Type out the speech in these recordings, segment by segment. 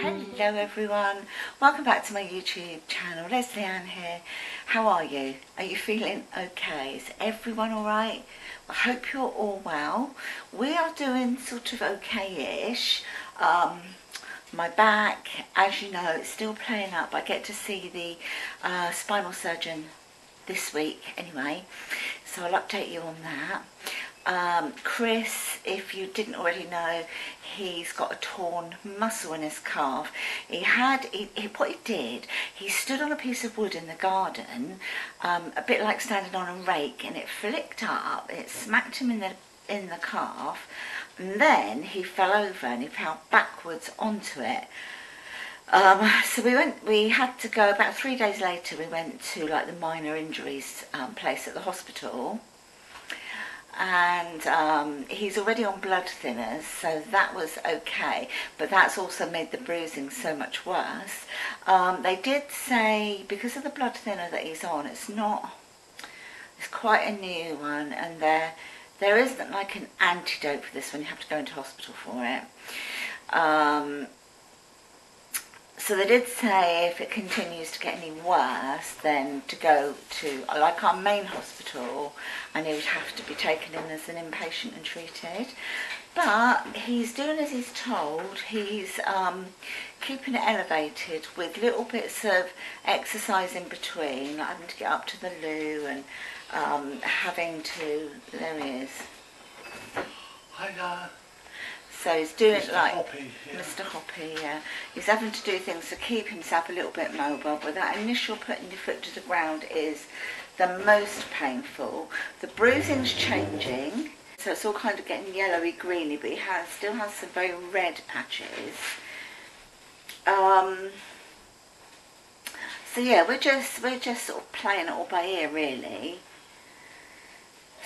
Hello everyone, welcome back to my YouTube channel. Lesleyanne here. How are you? Are you feeling okay? Is everyone alright? I hope you're all well. We are doing sort of okay-ish. My back, as you know, it's still playing up. I get to see the spinal surgeon this week anyway, so I'll update you on that. Chris, if you didn't already know, he's got a torn muscle in his calf. What he did, he stood on a piece of wood in the garden, a bit like standing on a rake, and it flicked up, it smacked him in the calf, and then he fell over and he fell backwards onto it. So we had to go, about 3 days later, we went to like the minor injuries place at the hospital. And he's already on blood thinners, so that was okay, but that's also made the bruising so much worse. They did say, because of the blood thinner that he's on, it's quite a new one, and there isn't like an antidote for this one. You have to go into hospital for it. So they did say if it continues to get any worse, then to go to like our main hospital, and he would have to be taken in as an inpatient and treated. But he's doing as he's told. He's keeping it elevated with little bits of exercise in between, like having to get up to the loo and having to. There he is. Hi there. So he's doing Mr. like Hoppy, yeah. Mr. Hoppy, yeah. He's having to do things to keep himself a little bit mobile, but that initial putting your foot to the ground is the most painful. The bruising's changing, so it's all kind of getting yellowy greeny, but he still has some very red patches. So yeah, we're just sort of playing it all by ear, really.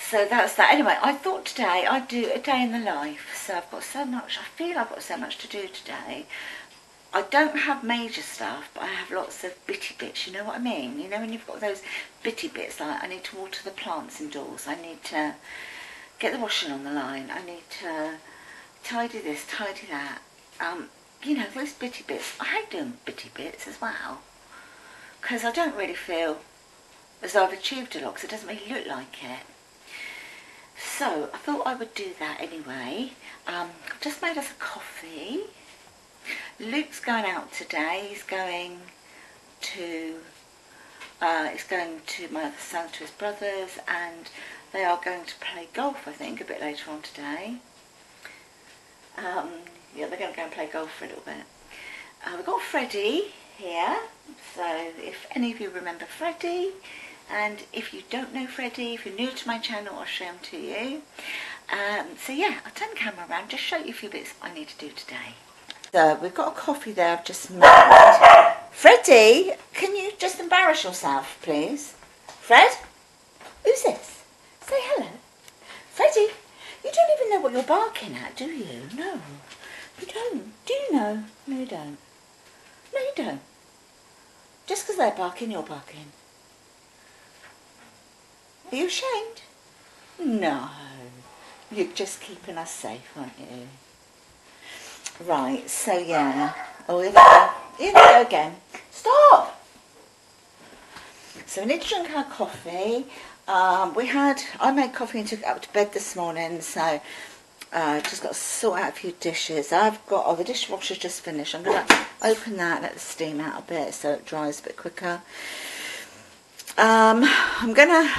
So that's that. Anyway, I thought today I'd do a day in the life. So I've got so much, I feel I've got so much to do today. I don't have major stuff, but I have lots of bitty bits, you know what I mean? You know when you've got those bitty bits, like I need to water the plants indoors, I need to get the washing on the line, I need to tidy this, tidy that. You know, those bitty bits. I hate doing bitty bits as well, because I don't really feel as though I've achieved a lot, because it doesn't really look like it. So I thought I would do that anyway. I've just made us a coffee. Luke's going out today. He's going to my other son, to his brothers, and they are going to play golf, I think, a bit later on today. Yeah, they're going to go and play golf for a little bit. We've got Freddie here, so if any of you remember Freddie, and if you don't know Freddie, if you're new to my channel, I'll show him to you. So yeah, I'll turn the camera around, just show you a few bits I need to do today. So we've got a coffee there I've just made. Freddie, can you just embarrass yourself, please? Fred? Who's this? Say hello. Freddie, you don't even know what you're barking at, do you? No, you don't. Do you know? No, you don't. No, you don't. Just because they're barking, you're barking. Are you ashamed? No. You're just keeping us safe, aren't you? Right, so yeah. Oh, here they go. Here they go again. Stop! So we need to drink our coffee. I made coffee and took it up to bed this morning, so just got to sort out a few dishes. The dishwasher's just finished. I'm going to open that, let the steam out a bit so it dries a bit quicker. I'm going to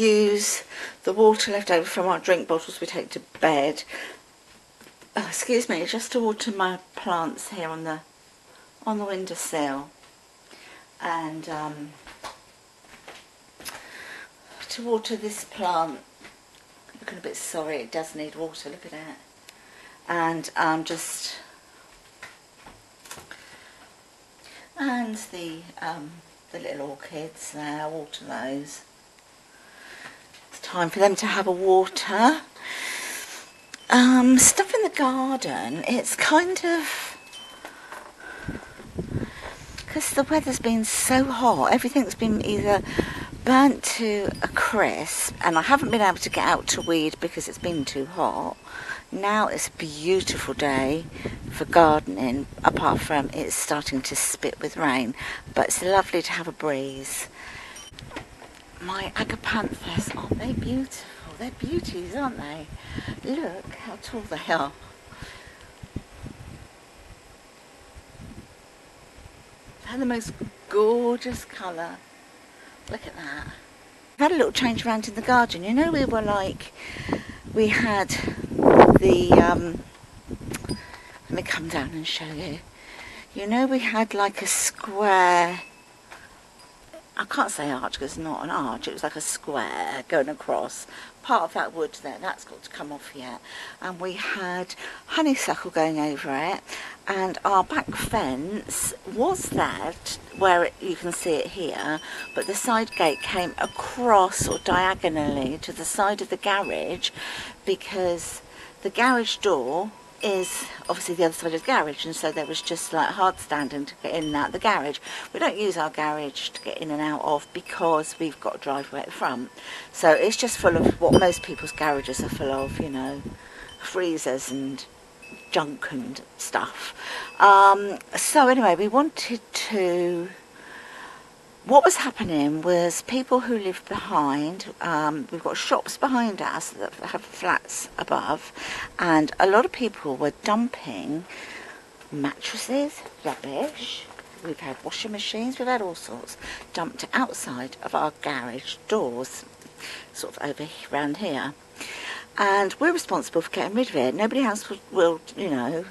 use the water left over from our drink bottles we take to bed. Excuse me, just to water my plants here on the windowsill, and to water this plant. Looking a bit sorry, it does need water. Look at it, and the little orchids there, water those. It's time for them to have a water. Stuff in the garden, it's kind of, because the weather's been so hot, everything's been either burnt to a crisp, and I haven't been able to get out to weed because it's been too hot. Now it's a beautiful day, for gardening, apart from it's starting to spit with rain, but it's lovely to have a breeze. My agapanthus, aren't they beautiful? They're beauties, aren't they? Look how tall they are. They're the most gorgeous colour. Look at that. I've had a little change around in the garden. You know, we had the, let me come down and show you. You know, we had like a square, I can't say arch because it's not an arch, it was like a square going across. Part of that wood there, that's got to come off yet. And we had honeysuckle going over it, and our back fence was there where you can see it here, but the side gate came across or diagonally to the side of the garage, because the garage door is obviously the other side of the garage, and so there was just like hard standing to get in and out of the garage. We don't use our garage to get in and out of because we've got a driveway at the front, so it's just full of what most people's garages are full of, you know, freezers and junk and stuff. So anyway, we wanted to, what was happening was people who lived behind, we've got shops behind us that have flats above, and a lot of people were dumping mattresses, rubbish. We've had washing machines, we've had all sorts dumped outside of our garage doors, sort of over around here. And we're responsible for getting rid of it. Nobody else will, you know,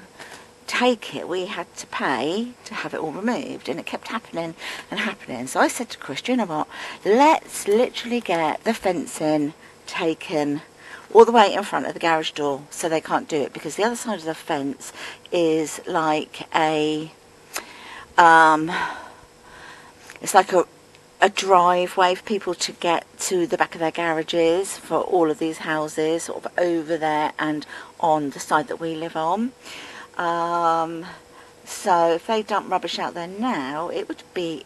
take it. We had to pay to have it all removed, and it kept happening and happening. So I said to Chris, you know what, let's literally get the fencing taken all the way in front of the garage door so they can't do it, because the other side of the fence is like a it's like a driveway for people to get to the back of their garages for all of these houses, sort of over there and on the side that we live on. So if they dump rubbish out there now, it would be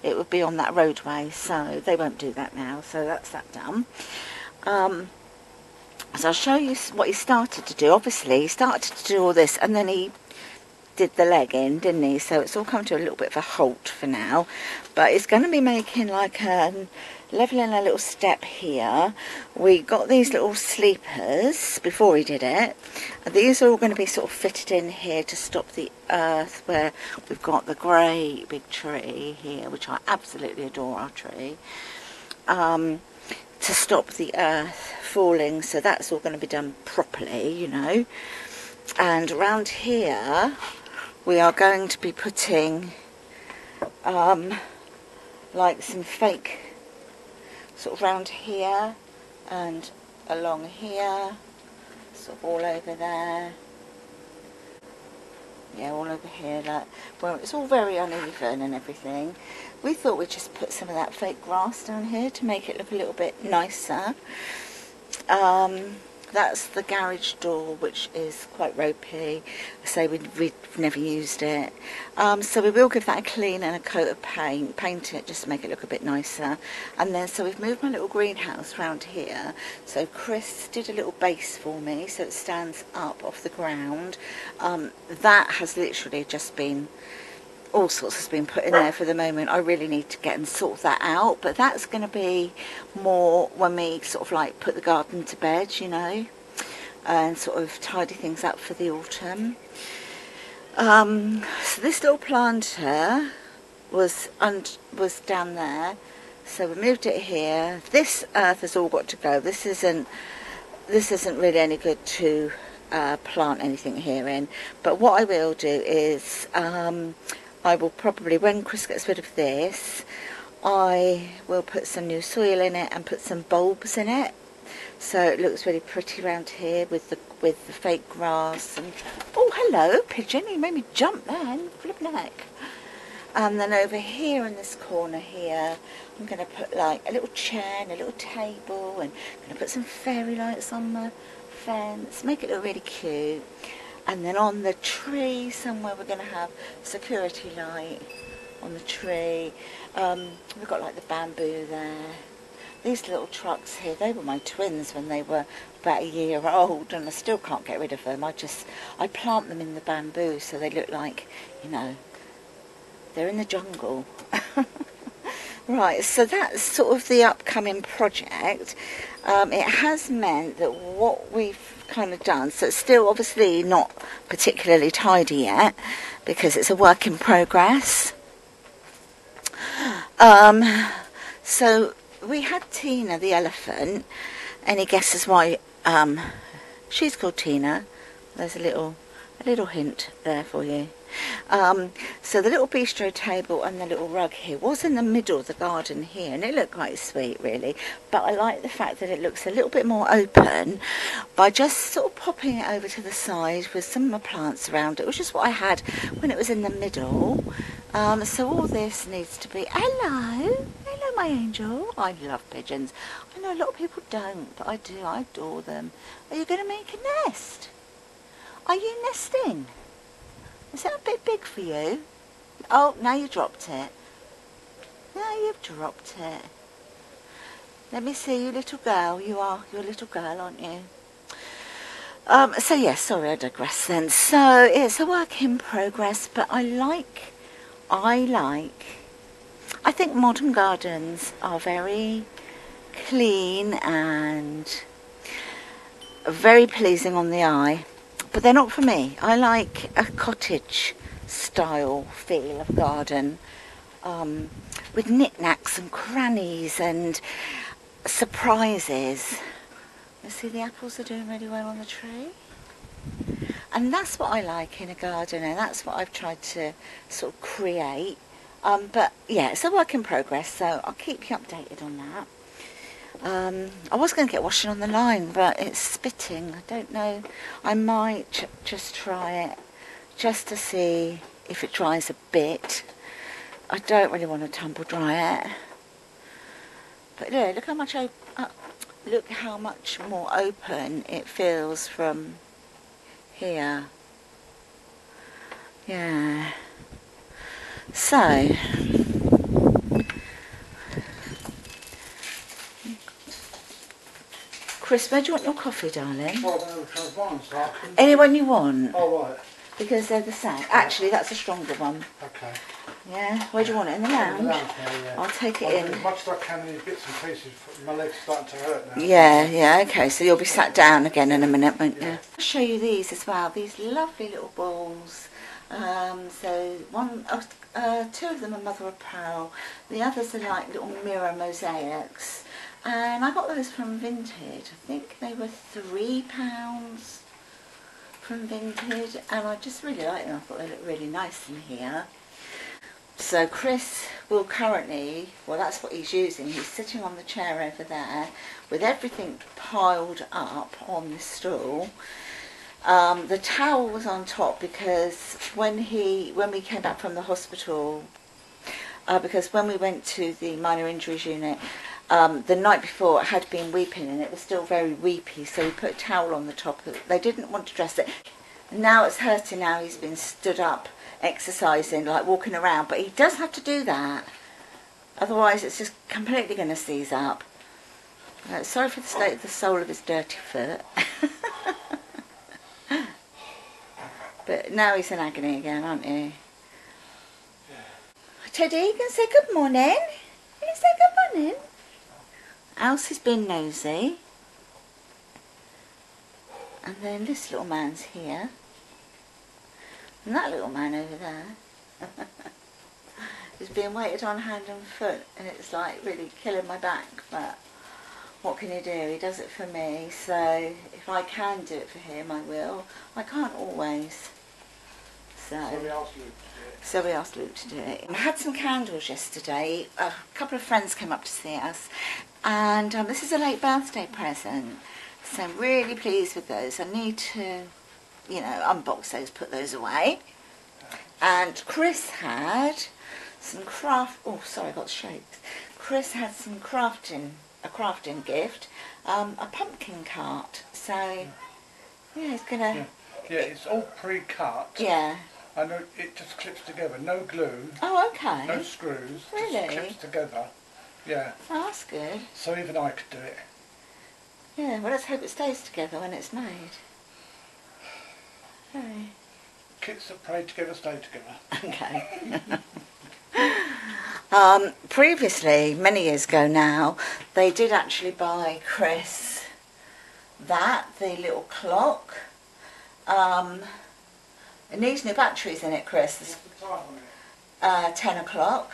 on that roadway, so they won't do that now, so that's that done. So I'll show you what he started to do. Obviously he started to do all this, and then he did the leg in, didn't he? So it's all come to a little bit of a halt for now, but it's going to be making like leveling a little step here. We got these little sleepers before he did it, and these are all going to be sort of fitted in here to stop the earth, where we've got the great big tree here, which I absolutely adore, our tree, to stop the earth falling. So that's all going to be done properly, you know. And around here we are going to be putting like some fake, sort of round here and along here, sort of all over there, yeah, all over here, like, well, it's all very uneven and everything. We thought we'd just put some of that fake grass down here to make it look a little bit nicer. That's the garage door, which is quite ropey, so we've never used it. So we will give that a clean and a coat of paint it just to make it look a bit nicer. And then, so we've moved my little greenhouse round here. So Chris did a little base for me, so it stands up off the ground. That has literally just been, all sorts has been put in there for the moment. I really need to get and sort that out, but that's going to be more when we sort of like put the garden to bed, you know, and sort of tidy things up for the autumn. So this little planter was down there, so we moved it here. This earth has all got to go. This isn't really any good to plant anything here in, but what I will do is I will probably, when Chris gets rid of this, I will put some new soil in it and put some bulbs in it, so it looks really pretty around here with the fake grass. And oh, hello pigeon, you made me jump then, flipping heck. And then over here in this corner here, I'm going to put like a little chair and a little table, and I'm going to put some fairy lights on the fence, make it look really cute. And then on the tree somewhere we're going to have security light on the tree. We've got like the bamboo there. These little trucks here, they were my twins when they were about a year old, and I still can't get rid of them. I plant them in the bamboo so they look like, you know, they're in the jungle. Right, so that's sort of the upcoming project. It has meant that what we've kind of done, so it's still obviously not particularly tidy yet because it's a work in progress. So we had Tina the elephant. Any guesses why she's called Tina? There's a little hint there for you. So the little bistro table and the little rug here was in the middle of the garden here, and it looked quite sweet really, but I like the fact that it looks a little bit more open by just sort of popping it over to the side with some of my plants around it, which is what I had when it was in the middle. So all this needs to be, hello my angel. I love pigeons. I know a lot of people don't, but I do. I adore them. Are you going to make a nest? Are you nesting? Is that a bit big for you? Oh, now you dropped it. Now you've dropped it. Let me see you, little girl. You're a little girl, aren't you? So yes, sorry, I digress then. So it's a work in progress, but I think modern gardens are very clean and very pleasing on the eye. But they're not for me. I like a cottage style feel of garden with knickknacks and crannies and surprises. You see the apples are doing really well on the tree. And that's what I like in a garden, and that's what I've tried to sort of create. But yeah, it's a work in progress, so I'll keep you updated on that. I was going to get washing on the line, but it's spitting. I don't know. I might just try it just to see if it dries a bit. I don't really want to tumble dry it. But yeah, look how much more open it feels from here. Yeah. So Chris, where do you want your coffee, darling? Anyone you want. Oh, right. Because they're the same. Actually, that's a stronger one. Okay. Yeah? Where do you want it? In the lounge? In the lounge now, yeah. I'll take it I'll in. do as much as I can in bits and pieces. My leg's starting to hurt now. Yeah, okay. So you'll be sat down again in a minute, won't you? I'll show you these as well. These lovely little balls. So two of them are mother of pearl. The others are like little mirror mosaics. And I got those from Vinted. I think they were £3 from Vinted, and I just really like them. I thought they looked really nice in here. So Chris will currently, well, that's what he's using. He's sitting on the chair over there with everything piled up on the stool. The towel was on top because when we came back from the hospital, because when we went to the minor injuries unit, the night before it had been weeping and it was still very weepy, so we put a towel on the top of it. They didn't want to dress it. Now it's hurting. Now he's been stood up exercising, like walking around, but he does have to do that, otherwise it's just completely going to seize up. Sorry for the state of the sole of his dirty foot. But now he's in agony again, aren't you? Teddy, you can say good morning. You can say good morning. Elsie's been nosy. And then this little man's here. And that little man over there is being waited on hand and foot, and it's like really killing my back, but what can you do? He does it for me, so if I can do it for him, I will. I can't always. So we asked Luke to do it. I had some candles yesterday. A couple of friends came up to see us, and this is a late birthday present, so I'm really pleased with those. I need to, you know, unbox those, put those away. And Chris had some I got shakes. Chris had some a crafting gift, a pumpkin cart. So yeah, he's gonna. Yeah, it's all pre-cut. Yeah. I know it just clips together, no glue. Oh, okay. No screws. Really? Just clips together. Yeah. Oh, that's good. So even I could do it. Yeah, well, let's hope it stays together when it's made. Hey. Kits that pray together stay together. Okay. Previously, many years ago now, they did actually buy Chris the little clock. It needs new batteries in it, Chris. What's the time on it? 10 o'clock.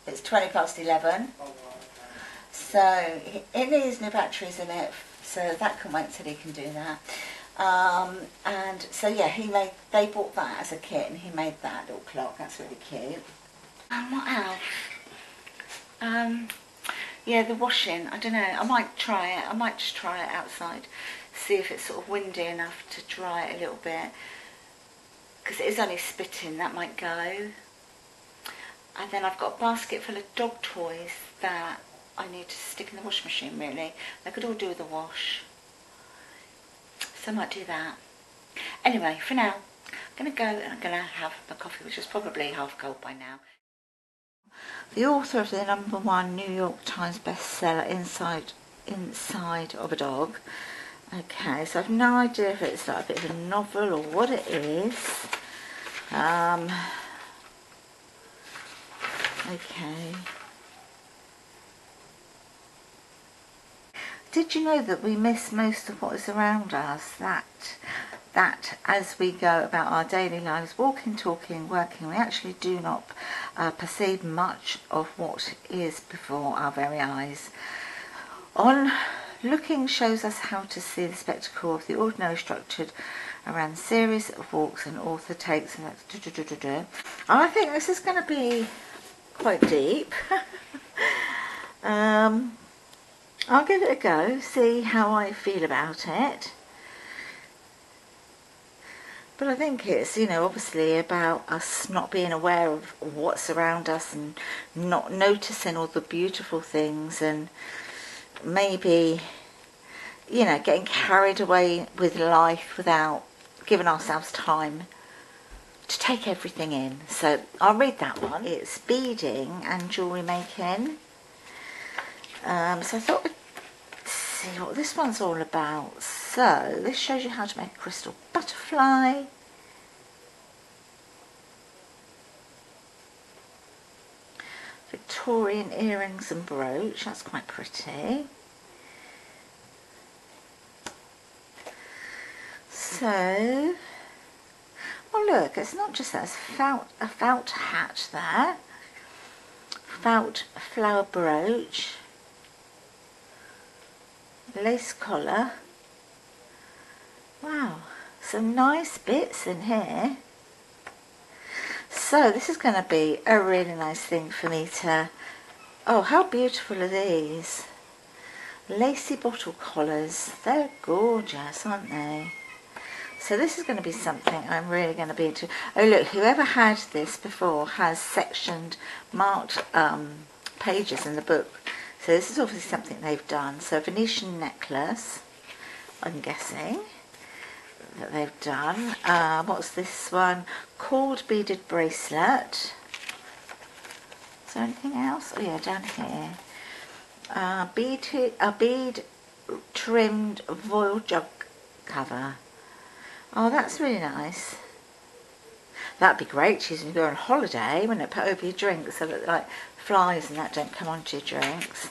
It's 20 past 11. Oh, right, okay. So it needs new batteries in it, so that can wait till he can do that. And so yeah, they bought that as a kit, and he made that little clock. That's really cute. And what else? Yeah, the washing. I don't know. I might try it. I might just try it outside, see if it's sort of windy enough to dry it a little bit. Because it is only spitting, that might go. And then I've got a basket full of dog toys that I need to stick in the washing machine, really. They could all do with a wash. So I might do that. Anyway, for now, I'm going to go and I'm going to have my coffee, which is probably half cold by now. The author of the #1 New York Times bestseller, Inside of a Dog. Okay, so I've no idea if it's like a bit of a novel or what it is. Okay. Did you know that we miss most of what is around us? That as we go about our daily lives, walking, talking, working, we actually do not perceive much of what is before our very eyes. On Looking shows us how to see the spectacle of the ordinary structured around a series of walks an author takes. And I think this is going to be quite deep. I'll give it a go, see how I feel about it. But I think it's, obviously about us not being aware of what's around us and not noticing all the beautiful things, and maybe, getting carried away with life without giving ourselves time to take everything in. So I'll read that one. It's beading and jewellery making. So I thought we'd see what this one's all about. So this shows you how to make a crystal butterfly. Victorian earrings and brooch. That's quite pretty. So, well, look, it's not just that. It's a felt hat there. Felt flower brooch. Lace collar. Wow, some nice bits in here. So this is going to be a really nice thing for me to... Oh, how beautiful are these? Lacy bottle collars. They're gorgeous, aren't they? So this is going to be something I'm really going to be into. Oh look, whoever had this before has sectioned, marked pages in the book. So this is obviously something they've done. So Venetian necklace, I'm guessing, that they've done. What's this one? Cord beaded bracelet. Is there anything else? Oh yeah, down here. Bead trimmed voile jug cover. Oh, that's really nice. That'd be great to use when you go on holiday, wouldn't it? Put over your drinks so that like flies and that don't come onto your drinks.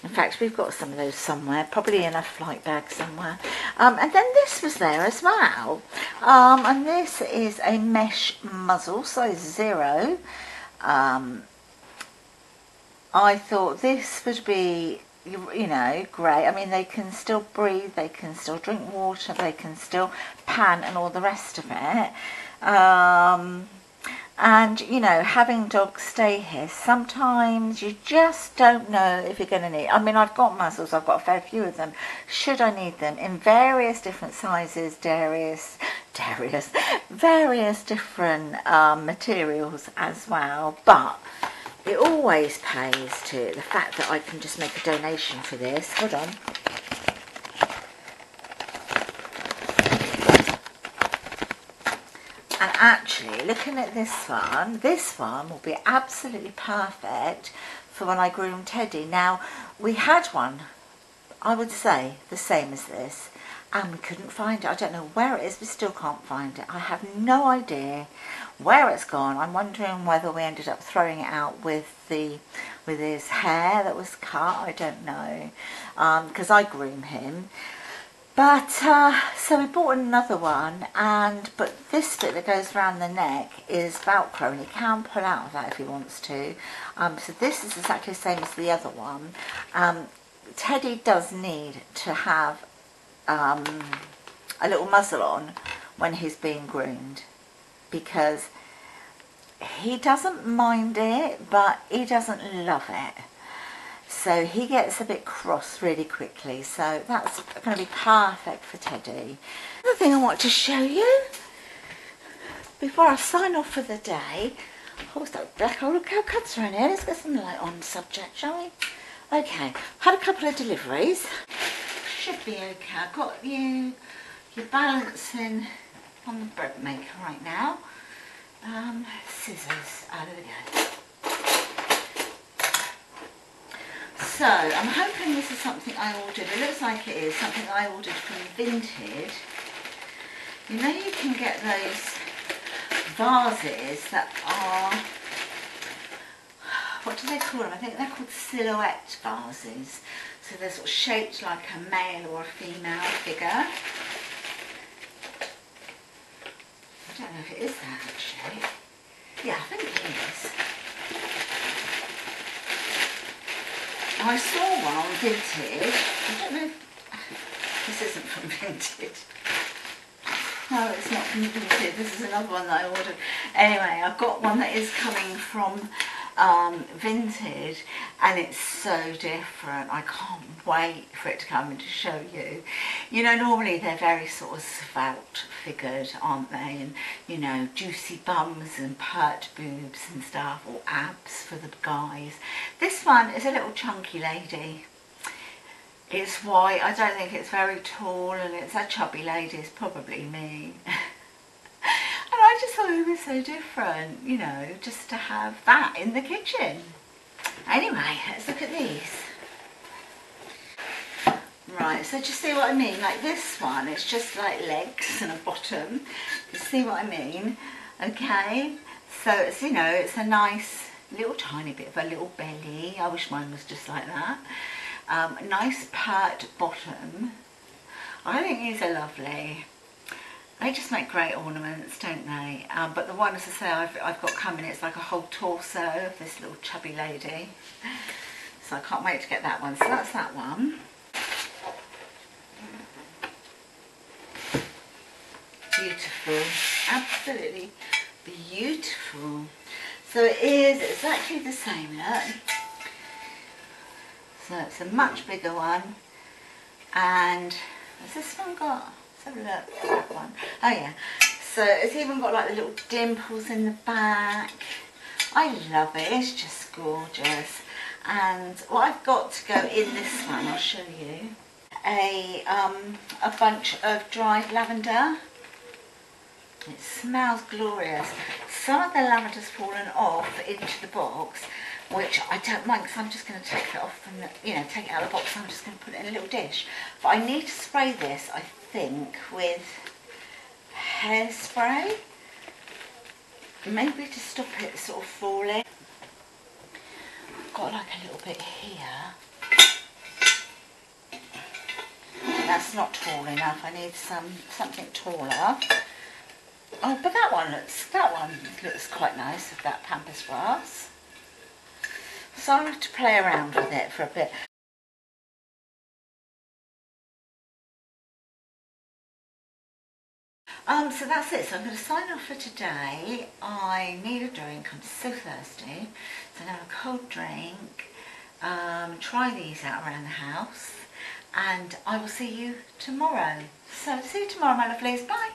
In fact, we've got some of those somewhere, probably in a flight bag somewhere. And then this was there as well. And this is a mesh muzzle, size 0. I thought this would be, great. I mean, they can still breathe, they can still drink water, they can still pan and all the rest of it. And, having dogs stay here, sometimes you just don't know if you're going to need... I mean, I've got muzzles, I've got a fair few of them. Should I need them? In various different sizes, various different materials as well. But it always pays to the fact that I can just make a donation for this. Hold on. And actually, looking at this one will be absolutely perfect for when I groom Teddy. Now, we had one I would say the same as this, and we couldn't find it. I don't know where it is, we still can't find it. I have no idea where it's gone. I'm wondering whether we ended up throwing it out with his hair that was cut. I don't know, because I groom him. But so we bought another one, but this bit that goes around the neck is Velcro, and he can pull out of that if he wants to. So this is exactly the same as the other one. Teddy does need to have a little muzzle on when he's being groomed, because he doesn't mind it, but he doesn't love it. So he gets a bit cross really quickly, so that's going to be perfect for Teddy. Another thing I want to show you before I sign off for the day. Oh, that black hole of cow cuts around here. Let's get some light on the subject, shall we? Okay, had a couple of deliveries. Should be okay. I've got your balancing on the bread maker right now. Scissors. Oh, there we go. So, I'm hoping this is something I ordered. It looks like it is something I ordered from Vinted. You know, you can get those vases that are, what do they call them? I think they're called silhouette vases. So they're sort of shaped like a male or a female figure. I don't know if it is that actually. Yeah, I think it is. I saw one on Vinted. I don't know if this isn't from Vinted. No, it's not from Vinted. This is another one that I ordered. Anyway, I've got one that is coming from Vinted, and it's so different. I can't wait for it to come and to show you. You know, normally they're very sort of svelte figured, aren't they? And, you know, juicy bums and pert boobs and stuff, or abs for the guys. This one is a little chunky lady. It's white. I don't think it's very tall, and it's a chubby lady. It's probably me. And I just thought it was so different, you know, just to have that in the kitchen. Anyway, let's look at these. Right, so just see what I mean? Like this one, it's just like legs and a bottom. You see what I mean? Okay, so it's, you know, it's a nice little tiny bit of a little belly. I wish mine was just like that. Nice pert bottom. I think these are lovely. They just make great ornaments, don't they? But the one, as I say, I've got coming, it's like a whole torso of this little chubby lady. So I can't wait to get that one. So that's that one. Beautiful. Absolutely beautiful. So it is exactly the same, look. So it's a much bigger one. And has this one got... Let's have a look at that one. Oh yeah, so it's even got like the little dimples in the back. I love it, it's just gorgeous. And what I've got to go in this one, I'll show you, a bunch of dried lavender. It smells glorious. Some of the lavender's fallen off into the box, which I don't mind, because I'm just going to take it off from the, you know, take it out of the box, and I'm just going to put it in a little dish. But I need to spray this, I think, with hairspray, maybe to stop it sort of falling. I've got like a little bit here. That's not tall enough. I need something taller. Oh, but that one looks quite nice with that pampas grass. So I'll have to play around with it for a bit. So that's it. So I'm going to sign off for today. I need a drink. I'm so thirsty. So now a cold drink. Try these out around the house. And I will see you tomorrow. So see you tomorrow, my lovelies. Bye.